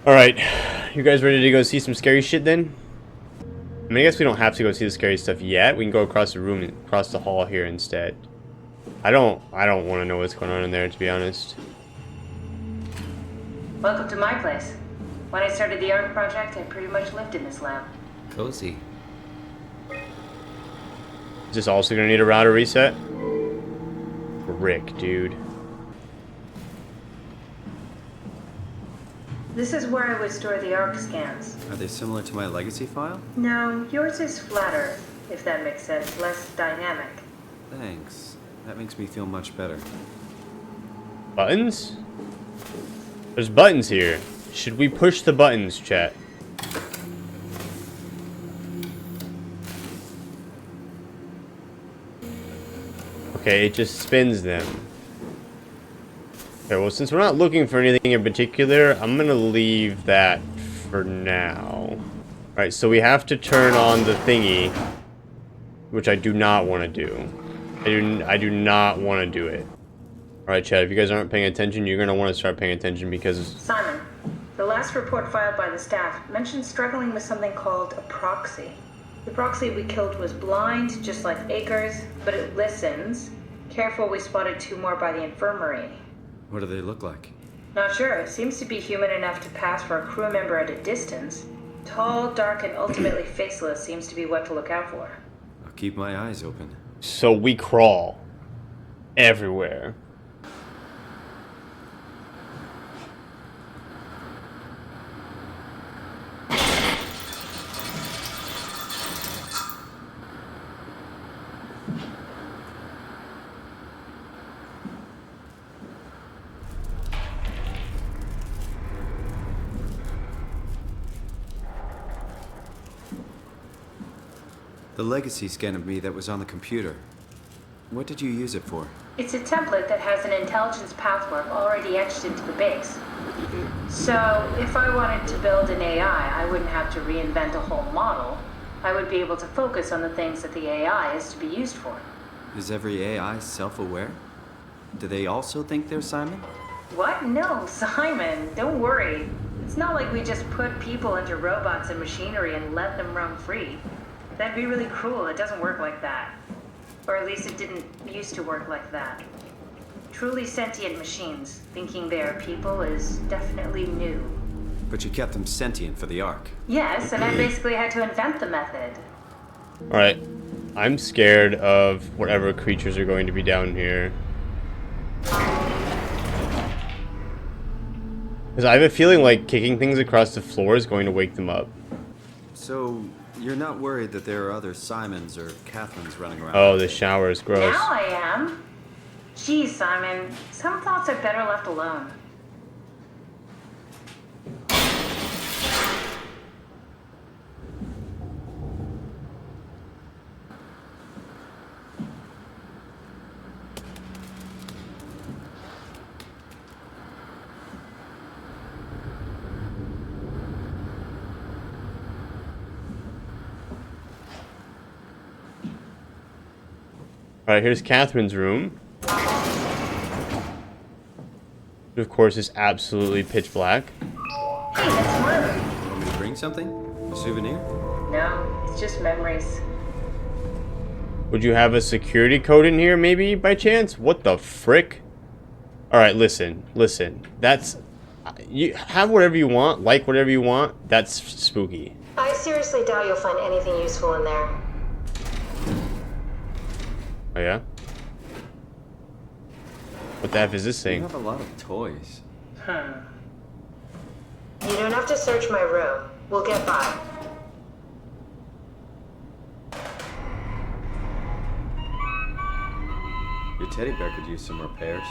Alright, you guys ready to go see some scary shit then? I mean, I guess we don't have to go see the scary stuff yet. We can go across the room and across the hall here instead. I don't want to know what's going on in there, to be honest. Welcome to my place. When I started the ARK project, I pretty much lived in this lab. Cozy. Is this also gonna need a router reset? Rick, dude. This is where I would store the ARK scans. Are they similar to my legacy file? No, yours is flatter, if that makes sense, less dynamic. Thanks. That makes me feel much better. Buttons? There's buttons here. Should we push the buttons, chat? Okay, it just spins them. Okay, well, since we're not looking for anything in particular, I'm gonna leave that for now. Alright, so we have to turn on the thingy, which I do not want to do. I do not want to do it. Alright, Chad, if you guys aren't paying attention, you're gonna want to start paying attention because... Simon, the last report filed by the staff mentioned struggling with something called a proxy. The proxy we killed was blind, just like Akers, but it listens. Careful, we spotted 2 more by the infirmary. What do they look like? Not sure. It seems to be human enough to pass for a crew member at a distance. Tall, dark, and ultimately faceless seems to be what to look out for. I'll keep my eyes open. So we crawl everywhere. The legacy scan of me that was on the computer. What did you use it for? It's a template that has an intelligence pathwork already etched into the base. So, if I wanted to build an AI, I wouldn't have to reinvent a whole model. I would be able to focus on the things that the AI is to be used for. Is every AI self-aware? Do they also think they're Simon? What? No, Simon, don't worry. It's not like we just put people into robots and machinery and let them roam free. That'd be really cruel. It doesn't work like that. Or at least it didn't used to work like that. Truly sentient machines, thinking they are people is definitely new. But you kept them sentient for the ARK. Yes, and I basically had to invent the method. Alright. I'm scared of whatever creatures are going to be down here. Because I have a feeling like kicking things across the floor is going to wake them up. So, you're not worried that there are other Simons or Catherines running around? Oh, the shower is gross. Now I am. Geez, Simon, some thoughts are better left alone. Alright, here's Catherine's room. It, of course, is absolutely pitch black. Hey, that's Mark. Want me to bring something? A souvenir? No, it's just memories. Would you have a security code in here, maybe, by chance? What the frick? Alright, listen. That's... You have whatever you want, like whatever you want. That's spooky. I seriously doubt you'll find anything useful in there. Oh, yeah? What the F is this You thing? have a lot of toys. You don't have to search my room. We'll get by. Your teddy bear could use some repairs.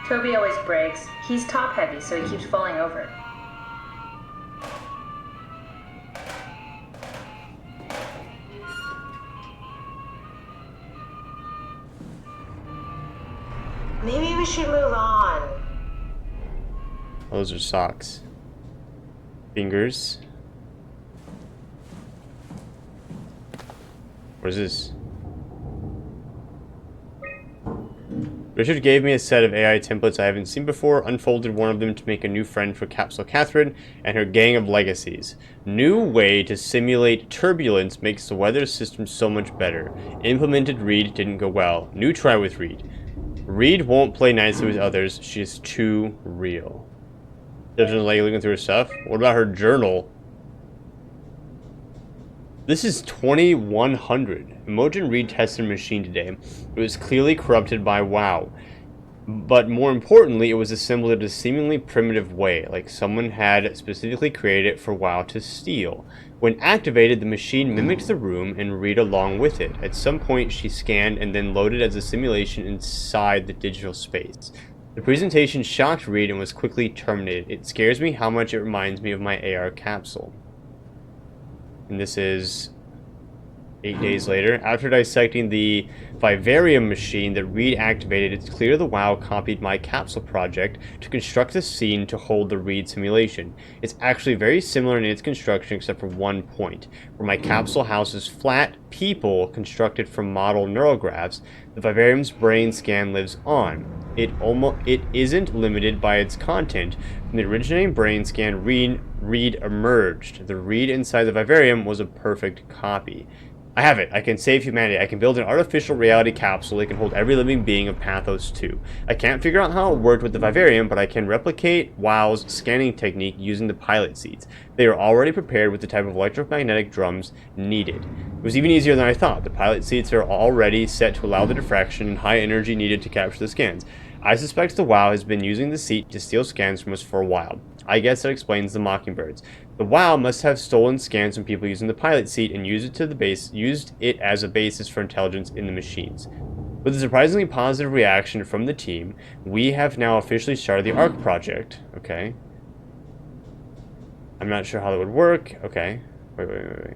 Toby always breaks. He's top heavy, so he keeps falling over. Maybe we should move on. Oh, those are socks. Fingers. What is this? Richard gave me a set of AI templates I haven't seen before, unfolded one of them to make a new friend for Capsule Catherine and her gang of legacies. New way to simulate turbulence makes the weather system so much better. Implemented Reed didn't go well. New try with Reed. Reed won't play nicely with others. She is too real. Doesn't like looking through her stuff. What about her journal? This is 2100. Imogen Reed tested a machine today. It was clearly corrupted by WoW. But more importantly, it was assembled in a seemingly primitive way, like someone had specifically created it for WoW to steal. When activated, the machine mimicked the room and Reed along with it. At some point, she scanned and then loaded as a simulation inside the digital space. The presentation shocked Reed and was quickly terminated. It scares me how much it reminds me of my AR capsule. And this is 8 days later. After dissecting the Vivarium machine that Reed activated, it's clear the WoW copied my capsule project to construct the scene to hold the Reed simulation. It's actually very similar in its construction except for one point. Where my capsule houses flat people constructed from model neural graphs, the Vivarium's brain scan lives on. It isn't limited by its content. From the originating brain scan, Reed emerged. The Reed inside the Vivarium was a perfect copy. I have it. I can save humanity. I can build an artificial reality capsule that can hold every living being of Pathos 2. I can't figure out how it worked with the Vivarium, but I can replicate WoW's scanning technique using the pilot seats. They are already prepared with the type of electromagnetic drums needed. It was even easier than I thought. The pilot seats are already set to allow the diffraction and high energy needed to capture the scans. I suspect the WoW has been using the seat to steal scans from us for a while. I guess that explains the Mockingbirds. The WoW must have stolen scans from people using the pilot seat and used it as a basis for intelligence in the machines. With a surprisingly positive reaction from the team, we have now officially started the ARK project. Okay. I'm not sure how that would work. Okay. Wait.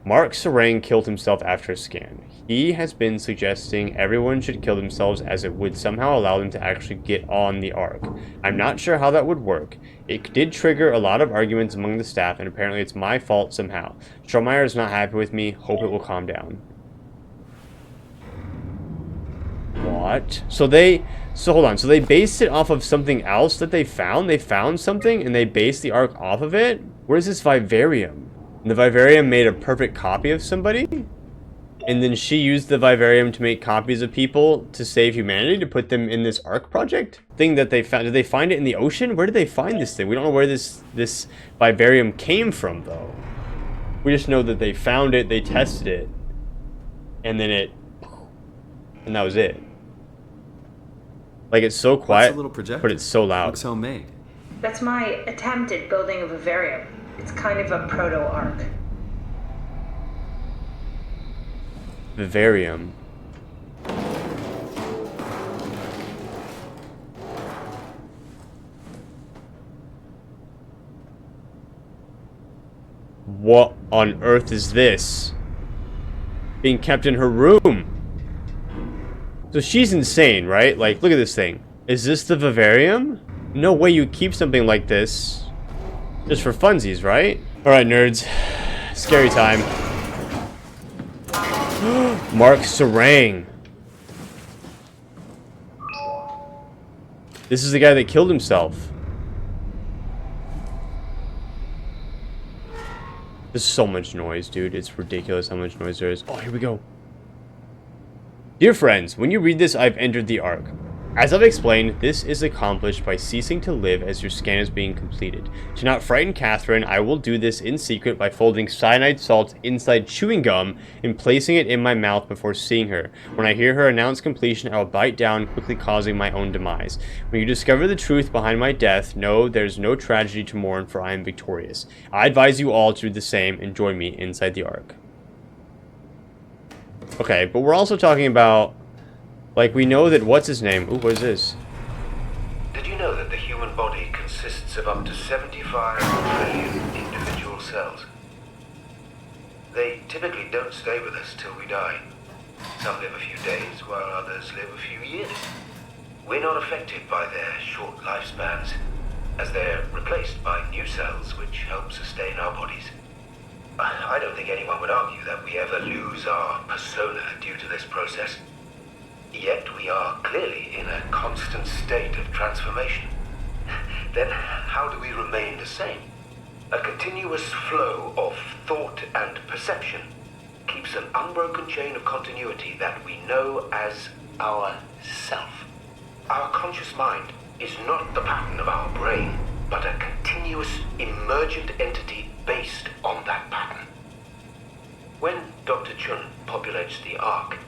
Mark Sarang killed himself after a scan. He has been suggesting everyone should kill themselves as it would somehow allow them to actually get on the ARK. I'm not sure how that would work. It did trigger a lot of arguments among the staff, and apparently it's my fault somehow. Strohmeyer is not happy with me. Hope it will calm down. What? So hold on. So they based it off of something else that they found? They found something and they based the ARK off of it? Where's this Vivarium? And the Vivarium made a perfect copy of somebody? And then she used the Vivarium to make copies of people to save humanity, to put them in this ARK project thing that they found. Did they find it in the ocean? Where did they find this thing? We don't know where this Vivarium came from, though. We just know that they found it, they tested it, and then and that was it. Like, it's so quiet, little projector? but it's so loud. Looks homemade. That's my attempt at building a Vivarium. It's kind of a proto-ARK. Vivarium. What on earth is this? Being kept in her room. So she's insane, right? Like, look at this thing. Is this the Vivarium? No way you keep something like this just for funsies, right? Alright, nerds. Scary time. Mark Sarang. This is the guy that killed himself. There's so much noise, dude. It's ridiculous how much noise there is. Oh, here we go. Dear friends, when you read this, I've entered the ARK. As I've explained, this is accomplished by ceasing to live as your scan is being completed. To not frighten Catherine, I will do this in secret by folding cyanide salt inside chewing gum and placing it in my mouth before seeing her. When I hear her announce completion, I will bite down, quickly causing my own demise. When you discover the truth behind my death, know there's no tragedy to mourn, for I am victorious. I advise you all to do the same and join me inside the ARK. Okay, but we're also talking about, like, we know that, what's his name? Ooh, what is this? Did you know that the human body consists of up to 75 trillion individual cells? They typically don't stay with us till we die. Some live a few days, while others live a few years. We're not affected by their short lifespans, as they're replaced by new cells which help sustain our bodies. I don't think anyone would argue that we ever lose our persona due to this process. Yet we are clearly in a constant state of transformation. Then how do we remain the same? A continuous flow of thought and perception keeps an unbroken chain of continuity that we know as our self. Our conscious mind is not the pattern of our brain, but a continuous emergent entity based on that pattern. When Dr. Chun populates the ARK,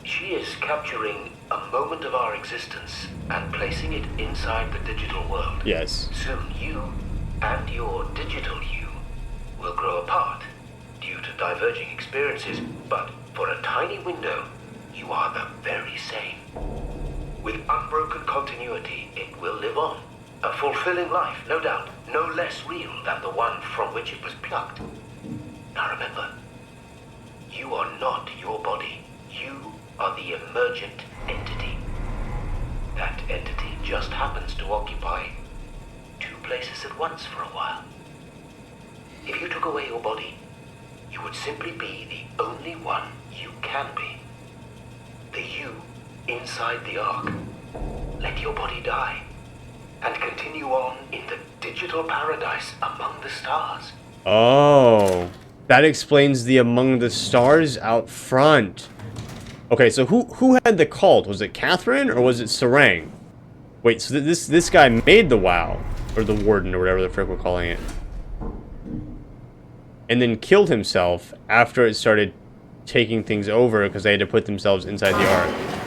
she is capturing a moment of our existence and placing it inside the digital world. Yes. Soon you and your digital you will grow apart due to diverging experiences, but for a tiny window, you are the very same. With unbroken continuity, it will live on. A fulfilling life, no doubt, no less real than the one from which it was plucked. Now remember, you are not your body. You are the emergent entity. That entity just happens to occupy two places at once for a while. If you took away your body, you would simply be the only one you can be. The you inside the ARK. Let your body die and continue on in the digital paradise among the stars. Oh, that explains the among the stars out front. Okay, so who had the cult? Was it Catherine or was it Sarang? Wait, so this guy made the WoW, or the Warden, or whatever the frick we're calling it, and then killed himself after it started taking things over because they had to put themselves inside the ARK.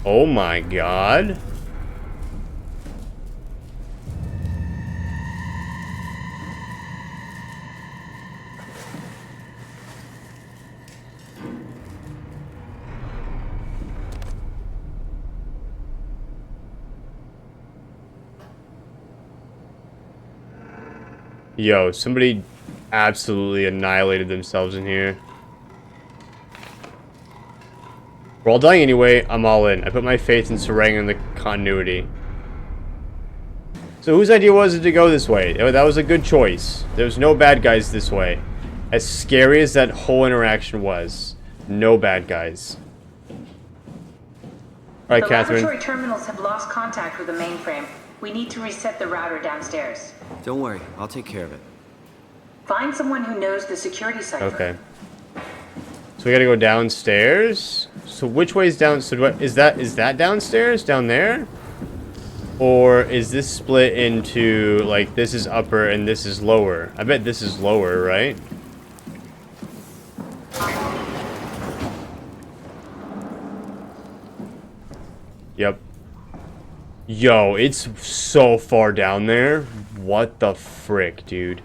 Oh my god. Yo, somebody absolutely annihilated themselves in here. We're all dying anyway. I'm all in. I put my faith in Sarang and the continuity. So whose idea was it to go this way? That was a good choice. There was no bad guys this way. As scary as that whole interaction was, no bad guys. Alright, Catherine. The laboratory terminals have lost contact with the mainframe. We need to reset the router downstairs. Don't worry, I'll take care of it. Find someone who knows the security cipher. Okay. So we gotta go downstairs? So which way is down? So what is that downstairs? Down there? Or is this split into, like, this is upper and this is lower? I bet this is lower, right? Yep. Yo, it's so far down there. What the frick, dude?